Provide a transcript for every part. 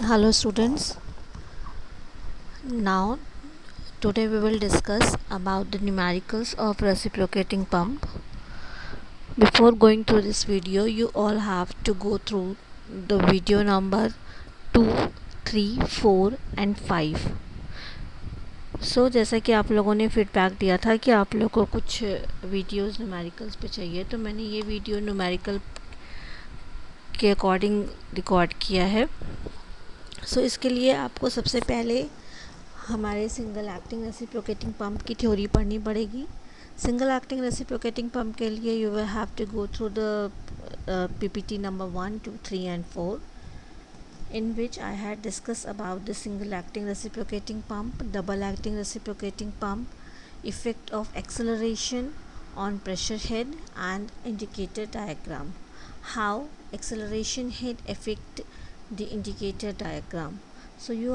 Hello students. Now today we will discuss about the numericals of reciprocating pump. Before going through this video, you all have to go through the video number 2, 3, 4 and 5. So जैसा कि आप लोगों ने feedback दिया था कि आप लोगों को कुछ वीडियोस न्यूमेरिकल्स पे चाहिए, तो मैंने ये वीडियो न्यूमेरिकल के अकॉर्डिंग रिकॉर्ड किया है। सो इसके लिए आपको सबसे पहले हमारे सिंगल एक्टिंग रेसिप्रोकेटिंग पंप की थ्योरी पढ़नी पड़ेगी। सिंगल एक्टिंग रेसिप्रोकेटिंग पंप के लिए you will have to go through the PPT number 1, 2, 3 and 4 in which I had discussed about the single acting reciprocating pump, double acting reciprocating pump, effect of acceleration on pressure head and indicator diagram, how acceleration head affect the indicator diagram. So you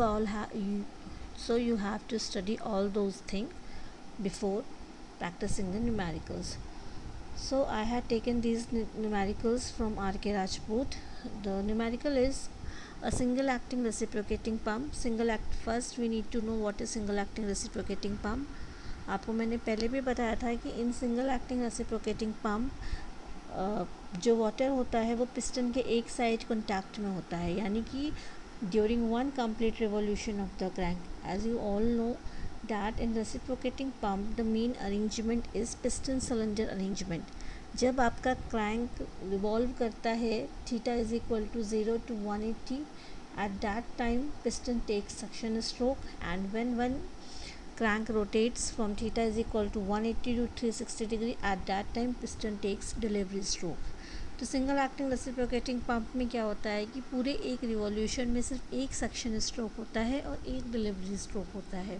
have to study all those things before practicing the numericals. So I had taken these numericals from R.K. Rajput. The numerical is a single acting reciprocating pump. First we need to know what is single acting reciprocating pump. आपको मैंने पहले भी बताया था कि in single acting reciprocating pump जो water होता है वो पिस्टन के एक साइड कॉन्टैक्ट में होता है, यानी कि during one complete revolution of the crank. As you all know that in reciprocating pump the main arrangement is piston cylinder arrangement. जब आपका क्रैंक रिवॉल्व करता है theta is equal to 0 to 180, at that time piston takes suction stroke, and when one crank rotates from theta is equal to 180 to 360 degree, at that time piston takes delivery stroke. तो single acting reciprocating pump में क्या होता है कि पूरे एक revolution में सिर्फ एक सक्शन स्ट्रोक होता है और एक डिलीवरी स्ट्रोक होता है,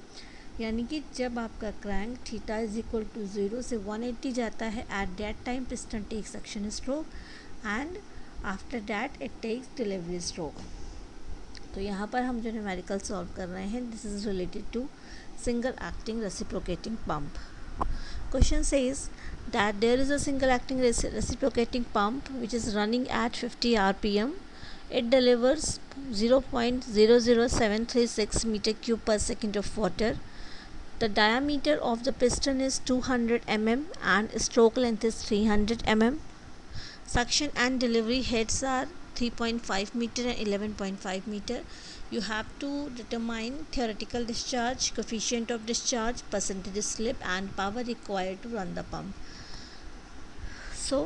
यानी कि जब आपका crank theta is equal to 0 से 180 जाता है, at that time piston takes suction stroke and after that it takes delivery stroke. तो यहाँ पर हम जो न्यूमेरिकल सॉल्व कर रहे हैं, this is related to single acting reciprocating pump. Question says that there is a single acting reciprocating pump which is running at 50 rpm. It delivers 0.00736 meter cube per second of water. The diameter of the piston is 200 mm and stroke length is 300 mm. Suction and delivery heads are 3.5 meter and 11.5 meter. You have to determine theoretical discharge, coefficient of discharge, percentage slip and power required to run the pump. So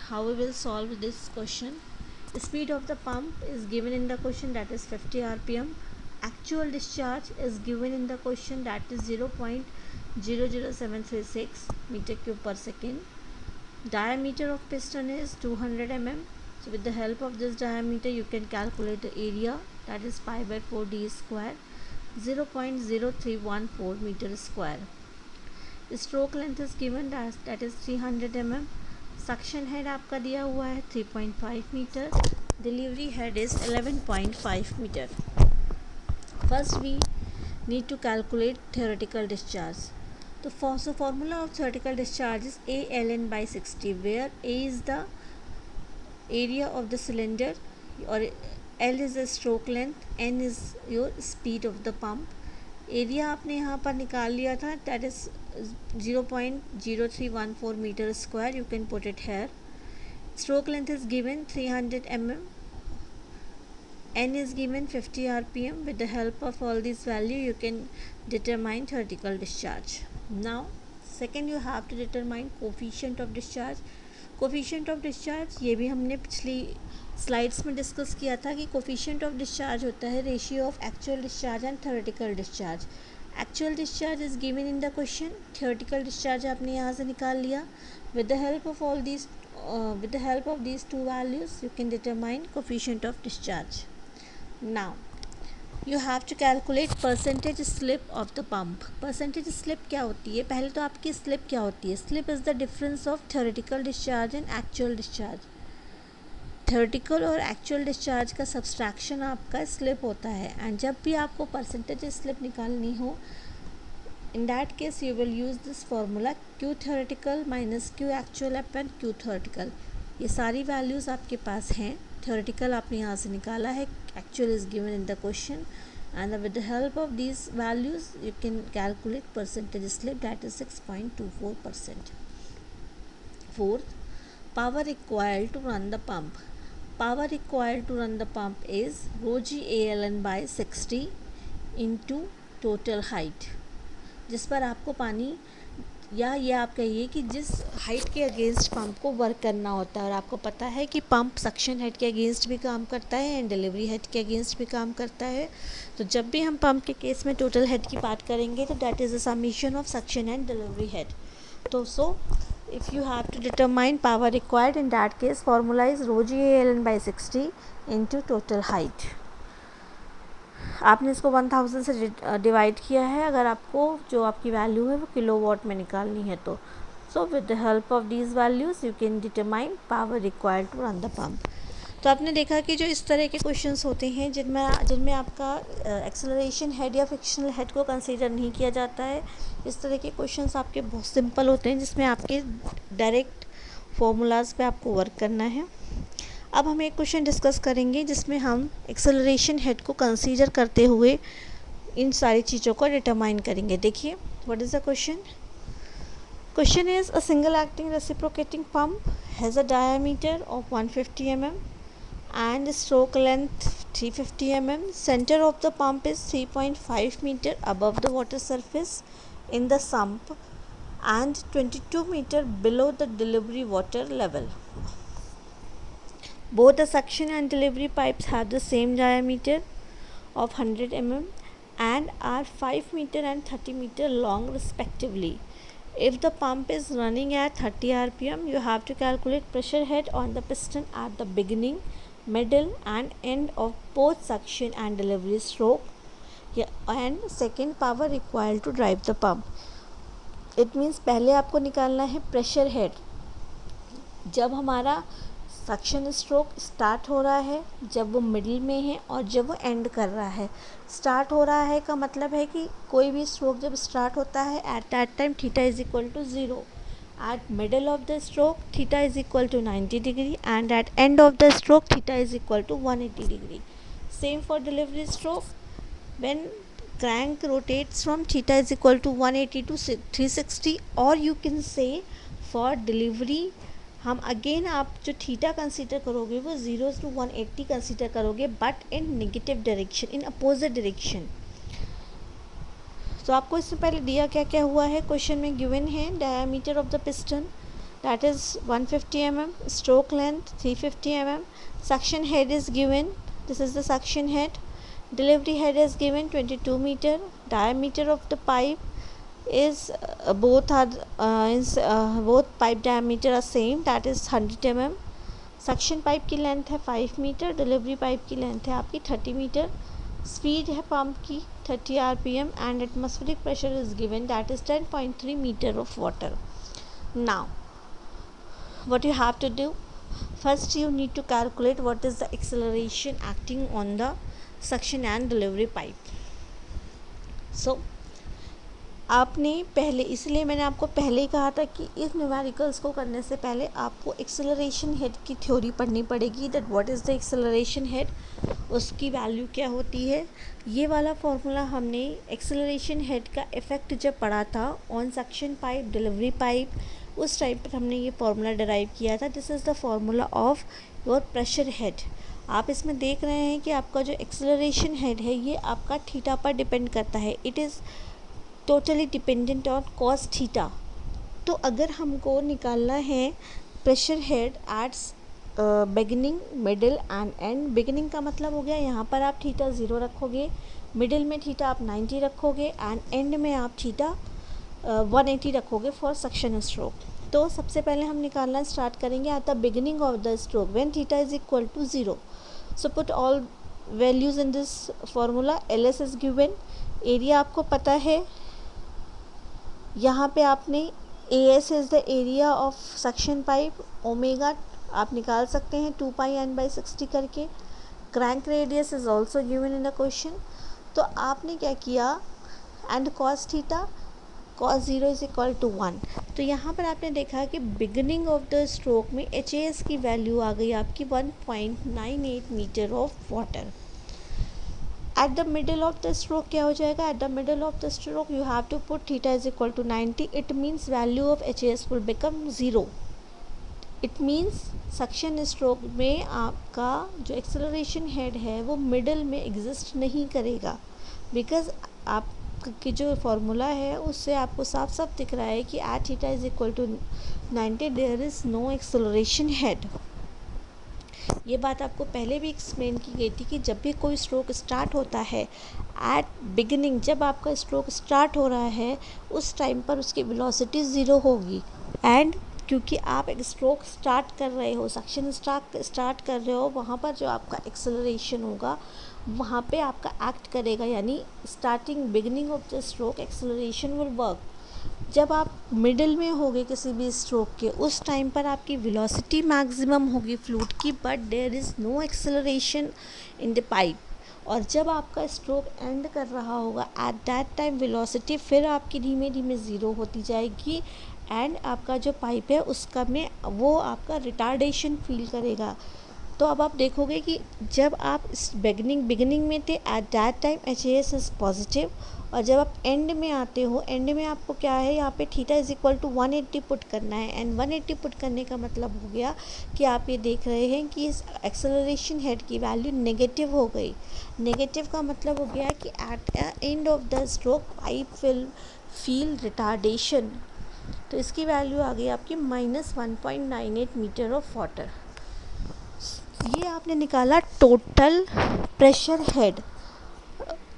how we will solve this question? The speed of the pump is given in the question, that is 50 rpm. Actual discharge is given in the question, that is 0.00736 meter cube per second. Diameter of piston is 200 mm. So with the help of this diameter you can calculate the area, that is pi by 4 d square, 0.0314 meter square. The stroke length is given, that is 300 mm. Suction head आपका दिया हुआ है 3.5 meter. Delivery head is 11.5 meter. First we need to calculate theoretical discharge. The formula of theoretical discharge is A ln by 60, where A is the area of the cylinder or L is the stroke length, N is your speed of the pump. Area आपने यहाँ पर निकाल लिया था, that is 0.0314 meter square. You can put it here. Stroke length is given 300 mm. N is given 50 rpm. With the help of all these value you can determine theoretical discharge. Now second you have to determine coefficient of discharge. Coefficient of discharge ये भी हमने पिछली slides में discuss किया था कि coefficient of discharge होता है ratio of actual discharge and theoretical discharge. Actual discharge is given in the question, theoretical discharge आपने यहाँ से निकाल लिया. With the help of these two values you can determine coefficient of discharge. Now you have to calculate percentage slip of the pump. percentage slip क्या होती है? पहले तो आपकी slip क्या होती है? slip is the difference of theoretical discharge and actual discharge. theoretical और actual discharge का subtraction आपका slip होता है, and जब भी आपको percentage slip निकालनी हो, in that case you will use this formula Q theoretical minus Q actual upon Q theoretical. ये सारी values आपके पास हैं. theoretical आपने यहाँ से निकाला है, actual is given in the question, and with the help of these values you can calculate percentage slip, that is 6.24%. Fourth, power required to run the pump. Power required to run the pump is rho g ALN by 60 into total height, जिस पर आपको पानी, या ये आप कहिए कि जिस हाइट के अगेंस्ट पंप को वर्क करना होता है, और आपको पता है कि पंप सक्शन हेड के अगेंस्ट भी काम करता है एंड डिलीवरी हेड के अगेंस्ट भी काम करता है। तो जब भी हम पंप के केस में टोटल हेड की बात करेंगे तो that is the summation of suction and delivery head. तो so if you have to determine power required in that case, formula is rho g ALN by 60 into total height. आपने इसको 1000 से divide किया है अगर आपको जो आपकी वैल्यू है वो किलोवाट में निकालनी है तो। So with the help of these values you can determine power required to run the pump. तो आपने देखा कि जो इस तरह के क्वेश्चंस होते हैं जिनमें आपका एक्सेलरेशन हेड या फ्रिक्शनल हेड को कंसीडर नहीं किया जाता है, इस तरह के क्वेश्चंस आपके बहुत सिंपल होते हैं जिसमें आपके डायरेक्ट फॉर्मूलाज पे आपको वर्क करना है। अब हम एक क्वेश्चन डिस्कस करेंगे जिसमें हम एक्सेलरेशन हेड को कंसीडर करते हुए इन सारी चीज़ों को डिटरमाइन करेंगे। देखिए what is the question. Question is a single acting reciprocating pump has a diameter of 150 mm and stroke length 350 mm. Center of the pump is 3.5 meter above the water surface in the sump and 22 meter below the delivery water level. Both the suction and delivery pipes have the same diameter of 100 mm and are 5 meter and 30 meter long respectively. If the pump is running at 30 rpm, you have to calculate pressure head on the piston at the beginning, middle and end of both suction and delivery stroke, and second power required to drive the pump. It means पहले आपको निकालना है pressure head जब हमारा suction stroke start हो रहा है, जब वो मिडिल में है और जब वो एंड कर रहा है। स्टार्ट हो रहा है का मतलब है कि कोई भी स्ट्रोक जब स्टार्ट होता है at that time theta is equal to 0, at middle of the stroke theta is equal to 90 degree and at end of the stroke theta is equal to 180 degree. Same for delivery stroke, when crank rotates from theta is equal to 180 to 360, or you can say for delivery हम again आप जो theta consider करोगे वो 0 to 180 consider करोगे but in negative direction, in opposite direction. तो आपको इससे पहले दिया क्या क्या हुआ है, क्वेश्चन में गिवन है diameter of the piston that is 150 mm, stroke length 350 mm, suction head is given, this is the suction head, delivery head is given 22 meter, diameter of the pipe is both pipe diameter are same, that is 100 mm, suction pipe की length है 5 meter, delivery pipe की length है आपकी 30 meter, speed है pump की 30 rpm and atmospheric pressure is given, that is 10.3 meter of water. Now what you have to do, first you need to calculate what is the acceleration acting on the suction and delivery pipe. So आपने पहले, इसलिए मैंने आपको पहले ही कहा था कि इस न्यूमेरिकल्स को करने से पहले आपको एक्सेलरेशन हेड की थ्योरी पढ़नी पड़ेगी, that what is the acceleration head, उसकी वैल्यू क्या होती है। ये वाला फॉर्मूला हमने एक्सेलरेशन हेड का इफ़ेक्ट जब पढ़ा था on suction pipe, delivery pipe, उस टाइम पर हमने ये फार्मूला डिराइव किया था। This is the formula of your pressure head. आप इसमें देख रहे हैं कि आपका जो एक्सेलरेशन हेड है ये आपका थीटा पर डिपेंड करता है, it is totally dependent on cos theta. तो अगर हमको निकालना है pressure head at beginning, middle and and, beginning का मतलब हो गया यहाँ पर आप थीटा 0 रखोगे, मिडिल में थीटा आप 90 रखोगे एंड एंड में आप थीटा 180 रखोगे फॉर सक्शन स्ट्रोक। तो सबसे पहले हम निकालना स्टार्ट करेंगे at the beginning of the stroke when theta is equal to 0। So put all values in this formula. L S is given, area आपको पता है, यहाँ पे आपने A S is the area of suction pipe, omega आप निकाल सकते हैं 2 pi n/60 करके, crank radius is also given in the question. तो आपने क्या किया, एंड कॉस थीटा, cos 0 इज इक्वल टू 1। तो यहाँ पर आपने देखा कि बिगनिंग ऑफ द स्ट्रोक में HAS की वैल्यू आ गई आपकी 1.98 metre of water. At the middle of the stroke क्या हो जाएगा, at the middle of the stroke you have to put theta is equal to 90, it means value of HAS will become 0। It means suction stroke में आपका जो acceleration head है वो middle में exist नहीं करेगा, बिकॉज आपकी जो फॉर्मूला है उससे आपको साफ साफ दिख रहा है कि at theta is equal to 90 there is no acceleration head. ये बात आपको पहले भी एक्सप्लेन की गई थी कि जब भी कोई स्ट्रोक स्टार्ट होता है, एट बिगिनिंग जब आपका स्ट्रोक स्टार्ट हो रहा है उस टाइम पर उसकी वेलोसिटी 0 होगी। एंड क्योंकि आप एक स्ट्रोक स्टार्ट कर रहे हो, सक्शन स्टार्ट कर रहे हो, वहाँ पर जो आपका एक्सेलरेशन होगा वहाँ पे आपका एक्ट करेगा, यानी starting beginning of the stroke acceleration will work. जब आप मिडिल में होगे किसी भी स्ट्रोक के उस टाइम पर आपकी वेलोसिटी मैक्सिमम होगी फ्लूइड की, but there is no acceleration in the pipe. और जब आपका स्ट्रोक एंड कर रहा होगा एट दैट टाइम वेलोसिटी फिर आपकी धीमे धीमे ज़ीरो होती जाएगी एंड आपका जो पाइप है उसका में वो आपका रिटार्डेशन फील करेगा। तो अब आप देखोगे कि जब आप इस बिगिनिंग में थे eight that time HAS is positive, और जब आप एंड में आते हो, एंड में आपको क्या है यहाँ पे theta is equal to 180 put करना है। एंड 180 पुट करने का मतलब हो गया कि आप ये देख रहे हैं कि इस एक्सेलरेशन हेड की वैल्यू नेगेटिव हो गई। नेगेटिव का मतलब हो गया कि at end of the stroke pipe will feel retardation. तो इसकी वैल्यू आ गई आपकी -1.98 मीटर ऑफ वाटर। ये आपने निकाला total pressure head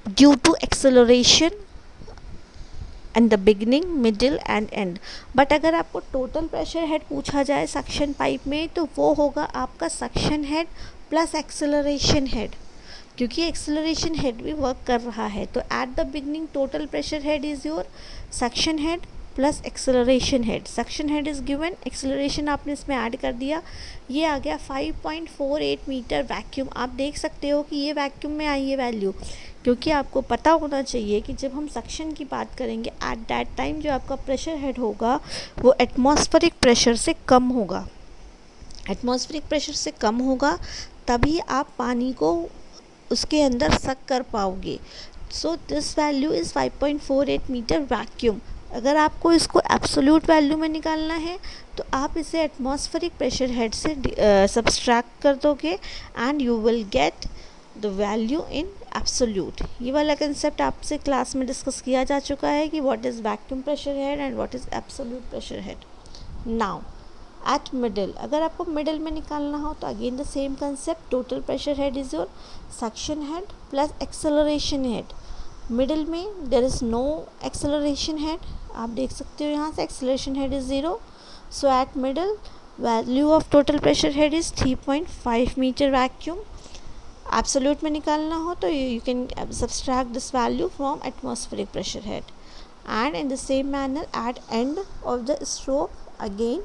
due to acceleration and the beginning middle and end. But अगर आपको टोटल प्रेशर हेड पूछा जाए सक्शन पाइप में तो वो होगा आपका suction head plus acceleration head, क्योंकि एक्सेलरेशन हेड भी वर्क कर रहा है। तो at the beginning total pressure head is your suction head plus acceleration head. Suction head is given, acceleration आपने इसमें ऐड कर दिया, ये आ गया 5.48 मीटर वैक्यूम। आप देख सकते हो कि ये वैक्यूम में आई है वैल्यू, क्योंकि आपको पता होना चाहिए कि जब हम सक्शन की बात करेंगे एट दैट टाइम जो आपका प्रेशर हेड होगा वो एटमॉस्फेरिक प्रेशर से कम होगा। एटमॉस्फेरिक प्रेशर से कम होगा तभी आप पानी को उसके अंदर सक कर पाओगे। So this value is 5.48 metre vacuum. अगर आपको इसको एब्सोल्यूट वैल्यू में निकालना है तो आप इसे एटमॉस्फेरिक प्रेशर हेड से सब्सट्रैक्ट कर दोगे and you will get the value in absolute. ये वाला कंसेप्ट आपसे क्लास में डिस्कस किया जा चुका है कि what is vacuum pressure head and what is absolute pressure head. Now at middle, अगर आपको मिडल में निकालना हो तो again the same concept, total pressure head is your suction head plus acceleration head. Middle में there is no acceleration head, आप देख सकते हो यहाँ से acceleration head is 0। So at middle value of total pressure head is 3.5 metre vacuum. Absolute में निकालना हो तो you can subtract this value from atmospheric pressure head. And in the same manner at end of the stroke again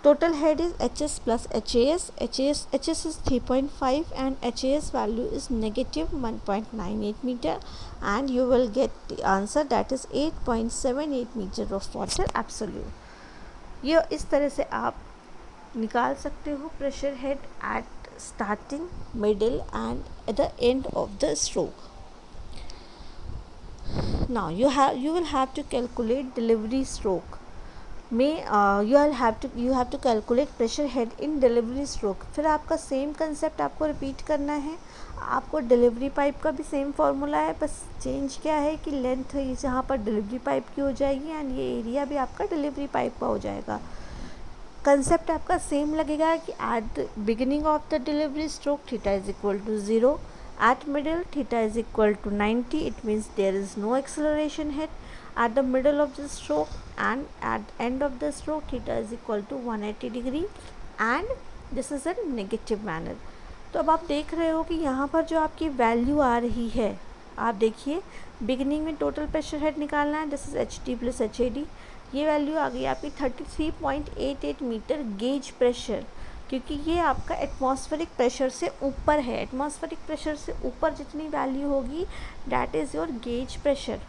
total head is HS plus HAS. HS is 3.5 and HAS value is negative 1.98 meter and you will get the answer that is 8.78 meter of water absolute। ये इस तरह से आप निकाल सकते हो pressure head eight starting, middle and at the end of the stroke. Now you will have to calculate delivery stroke में you have to calculate pressure head in delivery stroke। फिर आपका सेम कंसेप्ट आपको repeat करना है। आपको delivery pipe का भी same formula है, बस चेंज क्या है कि लेंथ यहाँ पर डिलीवरी पाइप की हो जाएगी एंड ये एरिया भी आपका डिलीवरी पाइप का हो जाएगा। कंसेप्ट आपका सेम लगेगा कि at beginning of the delivery stroke theta is equal to 0, at middle theta is equal to 90, it means there is no acceleration head at the middle of the stroke and at end of the stroke theta is equal to 180 degree and this is a negative manner. तो अब आप देख रहे हो कि यहाँ पर जो आपकी वैल्यू आ रही है, आप देखिए बिगिनिंग में टोटल प्रेशर हेड निकालना है, this is HT plus HAD। ये वैल्यू आ गई आपकी 33.88 मीटर गेज प्रेशर, क्योंकि ये आपका एटमॉस्फेरिक प्रेशर से ऊपर है। एटमॉस्फेरिक प्रेशर से ऊपर जितनी वैल्यू होगी that is your gauge pressure.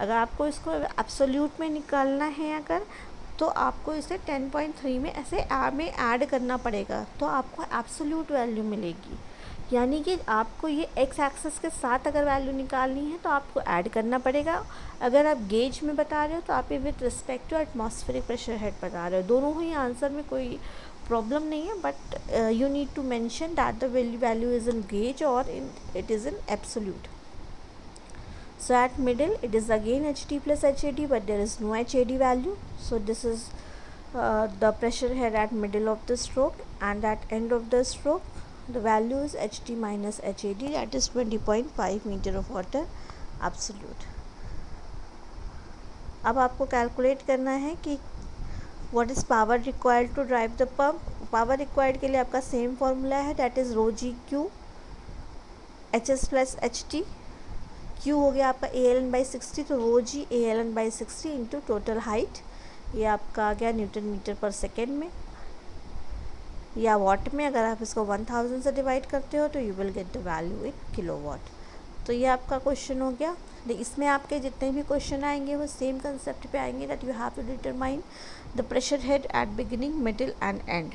अगर आपको इसको एब्सोल्यूट में निकालना है अगर, तो आपको इसे 10.3 में ऐसे में ऐड करना पड़ेगा, तो आपको एब्सोल्यूट वैल्यू मिलेगी। यानी कि आपको ये एक्स एक्सिस के साथ अगर वैल्यू निकालनी है तो आपको ऐड करना पड़ेगा। अगर आप गेज में बता रहे हो तो आप ये with respect to atmospheric pressure head बता रहे हो। दोनों ही आंसर में कोई प्रॉब्लम नहीं है, but you need to mention that the value is in gauge और it is in absolute. So at middle it is again HT plus HAD, but there is no HAD value. So this is the pressure head at middle of the stroke, and at end of the stroke the value is HT minus HAD, that is 20.5 meter of water absolute. अब आपको calculate करना है कि what is power required to drive the pump. Power required के लिए आपका same formula है, that is rho g Q HS plus HT. Q हो गया आपका ALN/60, तो rho g ALN/60 into total height, ये आपका आ गया न्यूटन मीटर पर सेकेंड में या वाट में. अगर आप इसको 1000 से डिवाइड करते हो तो you will get the value in kilowatt. तो ये आपका क्वेश्चन हो गया. इसमें आपके जितने भी क्वेश्चन आएंगे वो सेम कंसेप्ट पे आएंगे, that you have to determine the pressure head at beginning, middle and end.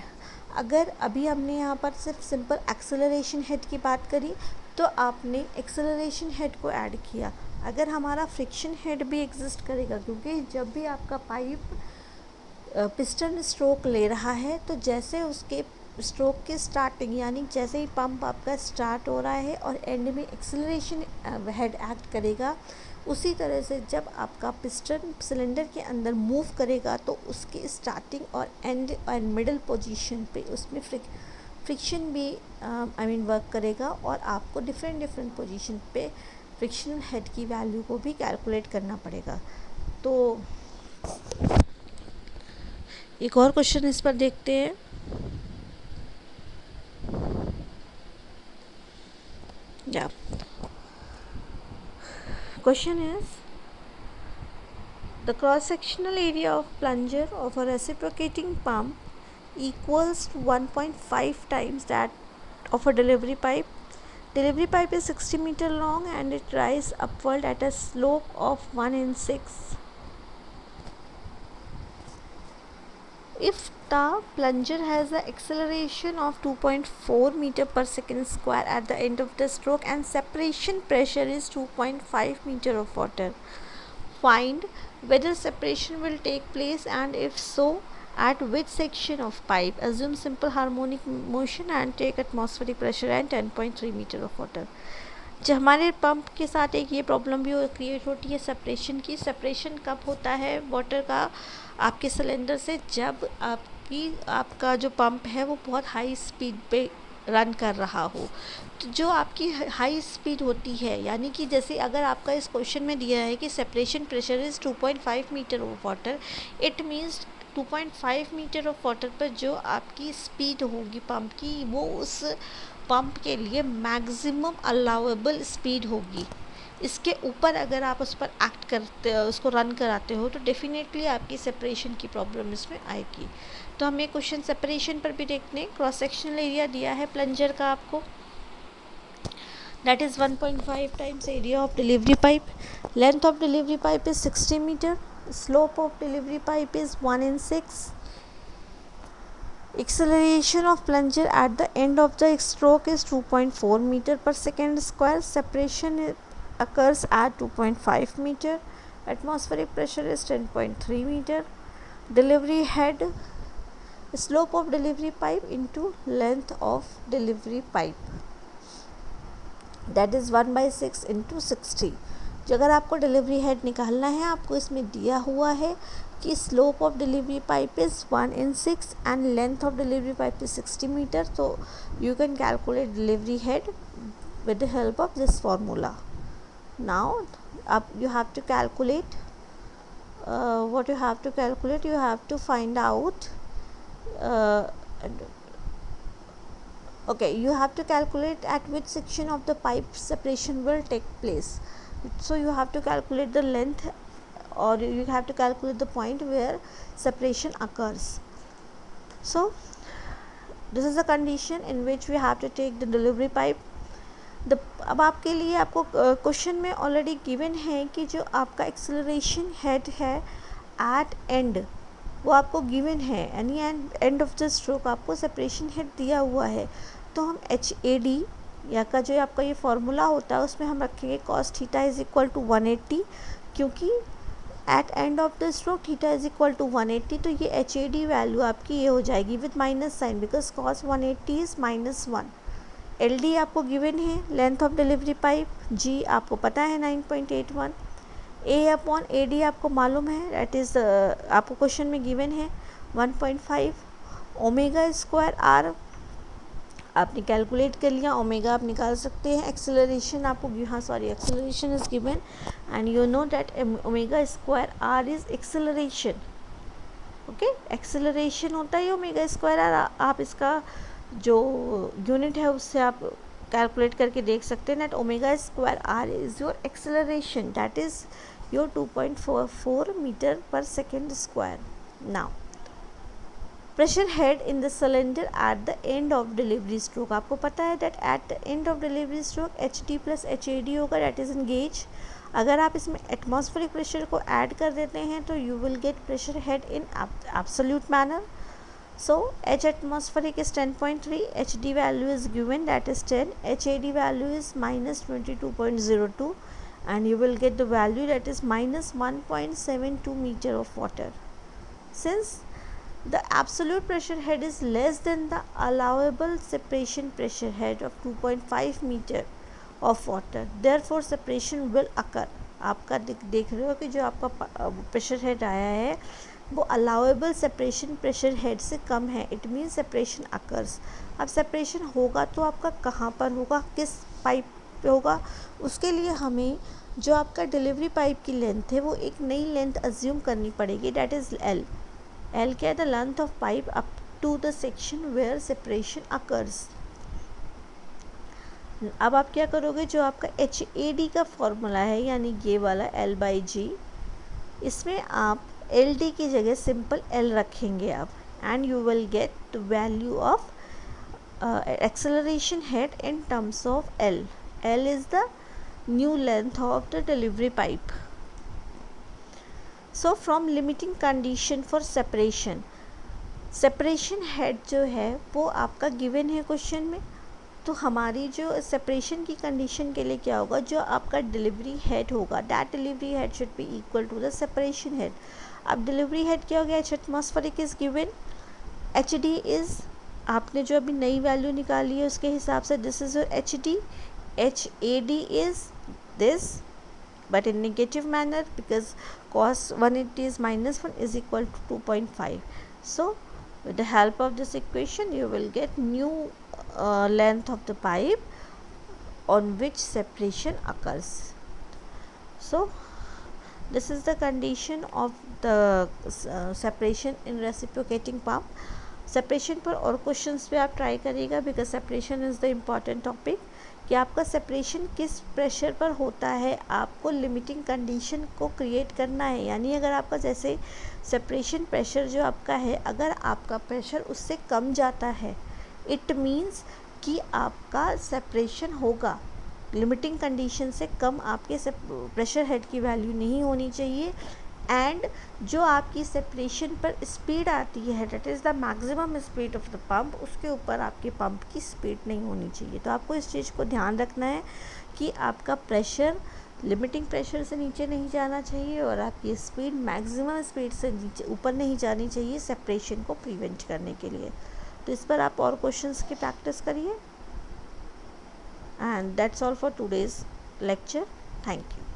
अगर अभी हमने यहाँ पर सिर्फ सिंपल एक्सेलरेशन हेड की बात करी तो आपने एक्सेलरेशन हेड को ऐड किया. अगर हमारा फ्रिक्शन हेड भी एग्जिस्ट करेगा, क्योंकि जब भी आपका पाइप पिस्टन स्ट्रोक ले रहा है तो जैसे उसके स्ट्रोक की स्टार्टिंग, यानी जैसे ही पंप आपका स्टार्ट हो रहा है और एंड में एक्सेलरेशन हेड एक्ट करेगा, उसी तरह से जब आपका पिस्टन सिलेंडर के अंदर मूव करेगा तो उसकी स्टार्टिंग और एंड और मिडल पोजीशन पे उसमें फ्रिक्शन भी वर्क करेगा, और आपको डिफरेंट पोजीशन पे फ्रिक्शनल हेड की वैल्यू को भी कैलकुलेट करना पड़ेगा. तो एक और क्वेश्चन इस पर देखते हैं. Yeah. Question is, the cross-sectional area of plunger of a reciprocating pump equals to 1.5 times that of a delivery pipe. Delivery pipe is 60 meter long and it rises upward at a slope of 1 in 6. If the plunger has an acceleration of 2.4 meter per second square at the end of the stroke and separation pressure is 2.5 meter of water, find whether separation will take place, and if so, at which section of pipe. Assume simple harmonic motion and take atmospheric pressure and 10.3 meter of water. जो हमारे pump के साथ एक ये problem भी create होती है separation की. सेपरेशन कब होता है वाटर का आपके सिलेंडर से? जब आपका जो पंप है वो बहुत हाई स्पीड पे रन कर रहा हो. तो जो आपकी हाई स्पीड होती है, यानी कि जैसे अगर आपका इस क्वेश्चन में दिया है कि separation pressure is 2.5 metre of water, it means 2.5 metre of water पर जो आपकी स्पीड होगी पंप की, वो उस पंप के लिए मैक्सिमम अलाउएबल स्पीड होगी. इसके ऊपर अगर आप उस पर एक्ट करते उसको रन कराते हो तो डेफिनेटली आपकी सेपरेशन की प्रॉब्लम इसमें आएगी. तो हम ये क्वेश्चन सेपरेशन पर भी देखते हैं. क्रॉस सेक्शनल एरिया दिया है प्लंजर का आपको, that is 1.5 times area of delivery pipe. Length of delivery pipe is 60 meter. Slope of delivery pipe is 1 in 6. Acceleration of plunger at the end of the stroke is 2.4 meter per second square. Separation occurs at 2.5 meter. Atmospheric pressure is 10.3 meter. Delivery head, slope of delivery pipe into length of delivery pipe, that is 1/6 into 60. जो अगर आपको delivery head निकालना है, आपको इसमें दिया हुआ है कि slope of delivery pipe is 1 in 6 and length of delivery pipe is 60 metre. तो you can calculate delivery head with the help of this formula. Now you have to calculate what you have to calculate. You have to find out okay, you have to calculate at which section of the pipe separation will take place. So you have to calculate the length, or you have to calculate the point where separation occurs. So this is the condition in which we have to take the delivery pipe. The अब आपके लिए आपको question में already given है कि जो आपका acceleration head है एट एंड, वो आपको गिवन है, यानी एंड ऑफ द स्ट्रोक आपको सेपरेशन हेड दिया हुआ है। तो हम HAD या का जो आपका ये फॉर्मूला होता है उसमें हम रखेंगे cos theta is equal to 180, क्योंकि at end of the stroke theta is equal to 180, तो ये HAD वैल्यू आपकी ये हो जाएगी with minus sign, because cos 180 is -1। LD आपको गिवन है, length of delivery pipe, G आपको पता है 9.81, A/AD आपको मालूम है, दैट इज़ आपको क्वेश्चन में गिवन है 1.5, ओमेगा स्क्वायर R आपने कैलकुलेट कर लिया, ओमेगा आप निकाल सकते हैं। एक्सेलरेशन आपको acceleration is given and you know that omega square R is acceleration. Okay, acceleration होता है ओमेगा स्क्वायर R। आप इसका जो यूनिट है उससे आप कैलकुलेट करके देख सकते हैं that omega square R is your acceleration, that is your 2.44 meter per second square. Now pressure head in the cylinder at the end of delivery stroke, आपको पता है that at the end of delivery stroke HD plus HAD होगा, that is in gauge. अगर आप इसमें atmospheric pressure को add कर देते हैं तो you will get pressure head in absolute manner. So H atmospheric is 10.3, HD value is given, that is 10, HAD value is -22.02 and you will get the value that is -1.72 meter of water. Since the absolute pressure head is less than the allowable separation pressure head of 2.5 meter of water, therefore separation will occur। आपका देख रहे हो कि जो आपका pressure head आया है वो अलाउेबल सेपरेशन प्रेशर हेड से कम है, इट मीन सेपरेशन अकर्स। अब सेपरेशन होगा तो आपका कहाँ पर होगा, किस पाइप पे होगा, उसके लिए हमें जो आपका डिलीवरी पाइप की लेंथ है वो एक नई लेंथ अज्यूम करनी पड़ेगी, डैट इज़ L। L क्या है, the length of pipe up to the section where separation occurs. अब आप क्या करोगे, जो आपका HAD का फॉर्मूला है यानी ये वाला L/G, इसमें आप LD की जगह सिंपल L रखेंगे आप, and you will get the value of acceleration head in terms of L। L is the new length of the delivery pipe. So from limiting condition for separation, separation head जो है वो आपका given है question में, तो हमारी जो separation की कंडीशन के लिए क्या होगा, जो आपका डिलीवरी हेड होगा that delivery head should be equal to the separation head. अब डिलीवरी हेड क्या हो गया, H atmospheric is given, HD is आपने जो अभी नई वैल्यू निकाली है उसके हिसाब से this is your HD, HAD is this but in negative manner because cos 180 is -1 is equal to 2.5. So with the help of this equation you will get new length of the pipe on which separation occurs. So this is the condition of the separation in reciprocating pump. Separation पर और questions पे आप try करिएगा, because separation is the important topic, कि आपका separation किस pressure पर होता है, आपको लिमिटिंग कंडीशन को क्रिएट करना है। यानी अगर आपका जैसे सेपरेशन प्रेशर जो आपका है, अगर आपका प्रेशर उससे कम जाता है इट मीन्स कि आपका सेपरेशन होगा, लिमिटिंग कंडीशन से कम आपके प्रेशर हेड की वैल्यू नहीं होनी चाहिए। एंड जो आपकी सेपरेशन पर स्पीड आती है that is the maximum speed of the pump, उसके ऊपर आपके पंप की स्पीड नहीं होनी चाहिए। तो आपको इस चीज़ को ध्यान रखना है कि आपका प्रेशर लिमिटिंग प्रेशर से नीचे नहीं जाना चाहिए और आपकी स्पीड मैक्सिमम स्पीड से नीचे ऊपर नहीं जानी चाहिए सेपरेशन को प्रिवेंट करने के लिए। तो इस पर आप और क्वेश्चंस की प्रैक्टिस करिए। And that's all for today's lecture. Thank you.